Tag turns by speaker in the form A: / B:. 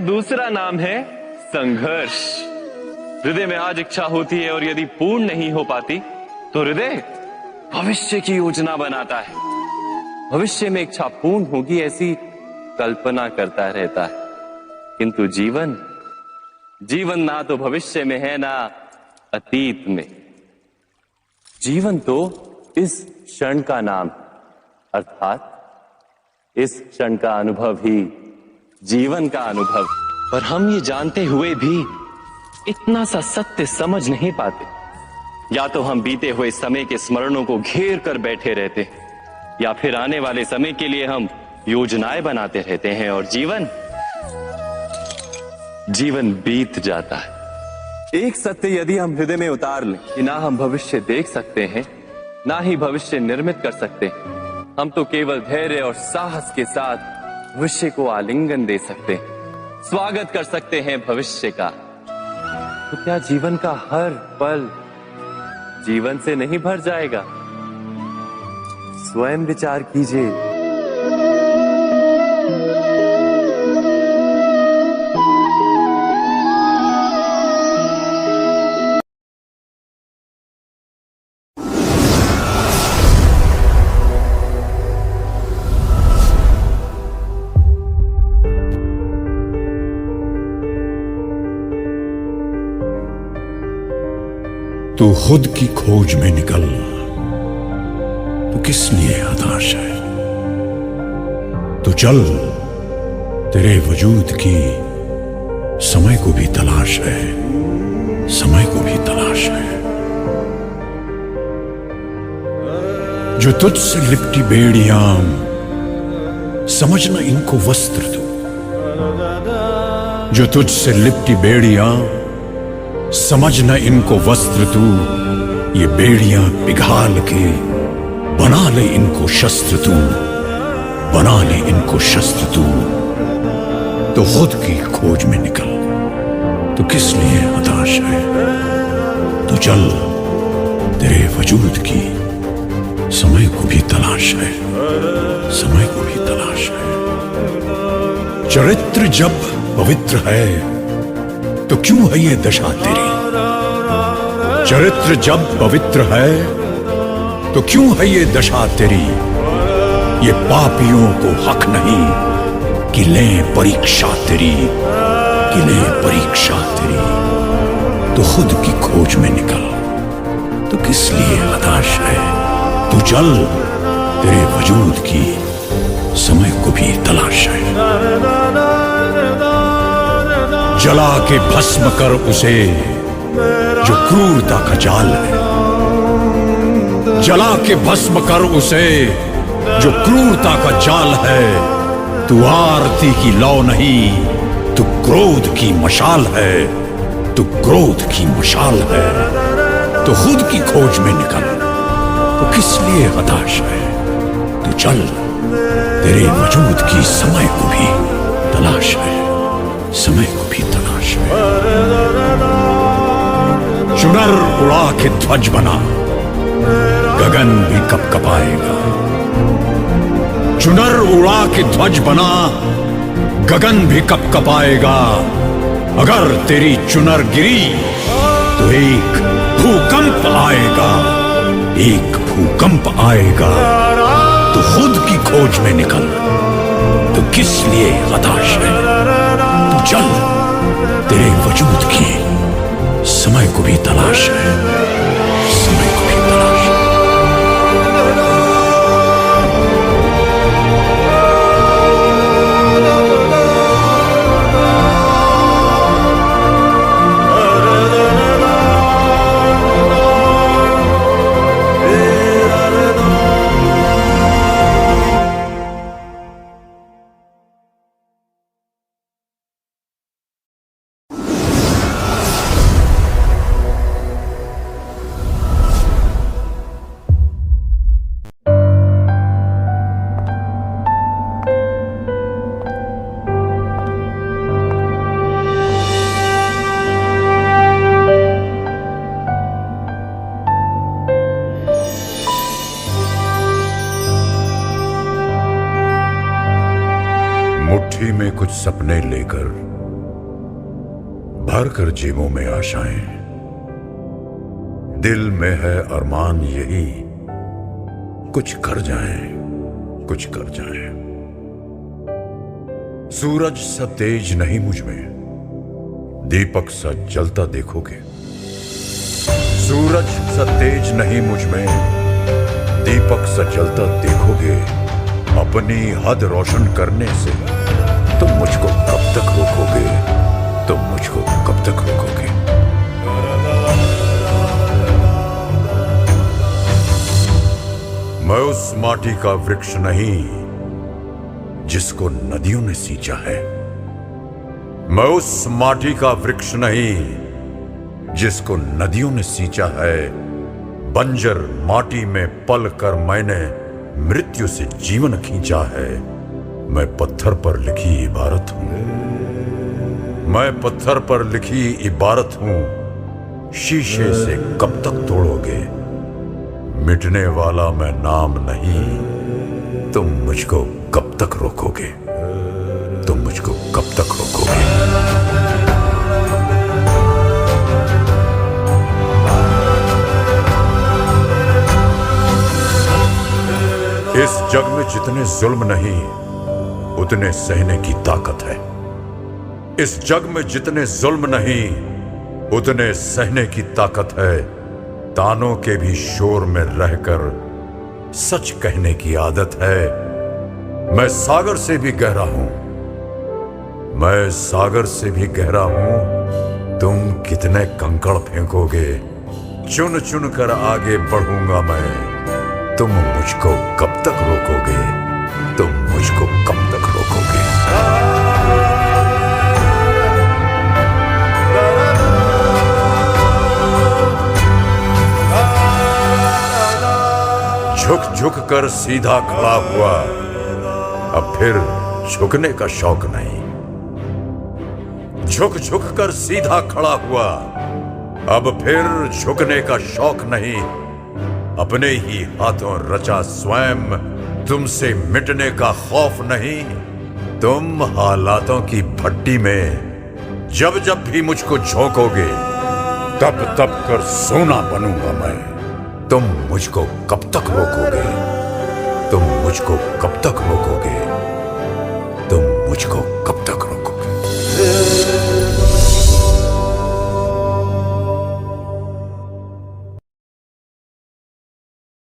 A: दूसरा नाम है संघर्ष। हृदय में आज इच्छा होती है और यदि पूर्ण नहीं हो पाती तो हृदय भविष्य की योजना बनाता है। भविष्य में इच्छा पूर्ण होगी ऐसी कल्पना करता रहता है, किंतु जीवन ना तो भविष्य में है ना अतीत में। जीवन तो इस क्षण का नाम, अर्थात इस क्षण का अनुभव ही जीवन का अनुभव। पर हम ये जानते हुए भी इतना सा सत्य समझ नहीं पाते। या तो हम बीते हुए समय के स्मरणों को घेर कर बैठे रहते हैं, या फिर आने वाले समय के लिए हम योजनाएं बनाते रहते हैं और जीवन बीत जाता है। एक सत्य यदि हम हृदय में उतार लें कि ना हम भविष्य देख सकते हैं, ना ही भविष्य निर्मित कर सकते हैं, हम तो केवल धैर्य और साहस के साथ भविष्य को आलिंगन दे सकते हैं, स्वागत कर सकते हैं भविष्य का। तो क्या जीवन का हर पल जीवन से नहीं भर जाएगा? स्वयं विचार कीजिए।
B: तू खुद की खोज में निकल, तो किस लिए हताश है? तो चल, तेरे वजूद की समय को भी तलाश है, समय को भी तलाश है। जो तुझसे लिपटी बेड़ियां, समझना इनको वस्त्र तू। जो तुझसे लिपटी बेड़ियां, समझना इनको वस्त्र तू। ये बेड़ियां पिघाल के बना ले इनको शस्त्र तू, बना ले इनको शस्त्र तू। तो खुद की खोज में निकल, तो किस लिए हताश है? तो चल, तेरे वजूद की समय को भी तलाश है, समय को भी तलाश है। चरित्र जब पवित्र है तो क्यों है ये दशा तेरी? चरित्र जब पवित्र है तो क्यों है ये दशा तेरी? ये पापियों को हक नहीं कि लें परीक्षा तेरी, कि लें परीक्षा तेरी। तो खुद की खोज में निकल, तो किस लिए हताश है? तू चल, तेरे वजूद की समय को भी तलाश है। जला के भस्म कर उसे जो क्रूरता का जाल है, जला के भस्म कर उसे जो क्रूरता का जाल है। तू आरती की लौ नहीं, तू क्रोध की मशाल है, तू क्रोध की मशाल है। तो खुद की खोज में निकल, तो किस लिए हताश है? तू चल, तेरे वजूद की समय को भी तलाश है, समय को भी तलाश है। चुनर उड़ा के ध्वज बना, गगन भी कपकपाएगा। चुनर उड़ा के ध्वज बना, गगन भी कपकपाएगा। अगर तेरी चुनर गिरी तो एक भूकंप आएगा, एक भूकंप आएगा। तो खुद की खोज में निकल, तो किस लिए हताश है? तो चल, तेरे वजूद की समय को भी तलाश है, समय को भी तलाश है। मुट्ठी में कुछ सपने लेकर भर कर जेबों में आशाएं, दिल में है अरमान यही, कुछ कर जाएं, कुछ कर जाएं। सूरज सा तेज नहीं मुझ में, दीपक सा जलता देखोगे। सूरज सा तेज नहीं मुझ में, दीपक सा जलता देखोगे। अपनी हद रोशन करने से तुम मुझको कब तक रोकोगे? तुम मुझको कब तक रोकोगे? मैं उस माटी का वृक्ष नहीं जिसको नदियों ने सींचा है। मैं उस माटी का वृक्ष नहीं जिसको नदियों ने सींचा है। बंजर माटी में पल कर मैंने मृत्यु से जीवन खींचा है। मैं पत्थर पर लिखी इबारत हूं। मैं पत्थर पर लिखी इबारत हूं। शीशे से कब तक तोड़ोगे? मिटने वाला मैं नाम नहीं। तुम मुझको कब तक रोकोगे? तुम मुझको कब तक रोकोगे? इस जग में जितने जुल्म नहीं उतने सहने की ताकत है। इस जग में जितने जुल्म नहीं उतने सहने की ताकत है। तानों के भी शोर में रहकर सच कहने की आदत है। मैं सागर से भी गहरा हूं। मैं सागर से भी गहरा हूं। तुम कितने कंकड़ फेंकोगे? चुन चुन कर आगे बढ़ूंगा मैं। तुम मुझको कब तक रोकोगे? तुम मुझको कब तक रोकोगे? झुक झुक कर सीधा खड़ा हुआ, अब फिर झुकने का शौक नहीं। झुक झुक कर सीधा खड़ा हुआ, अब फिर झुकने का शौक नहीं। अपने ही हाथों रचा स्वयं, तुमसे मिटने का खौफ नहीं। तुम हालातों की भट्टी में जब जब भी मुझको झोंकोगे, तब तब कर सोना बनूंगा मैं। तुम मुझको कब तक रोकोगे? तुम मुझको कब तक रोकोगे? तुम मुझको कब तक रोकोगे?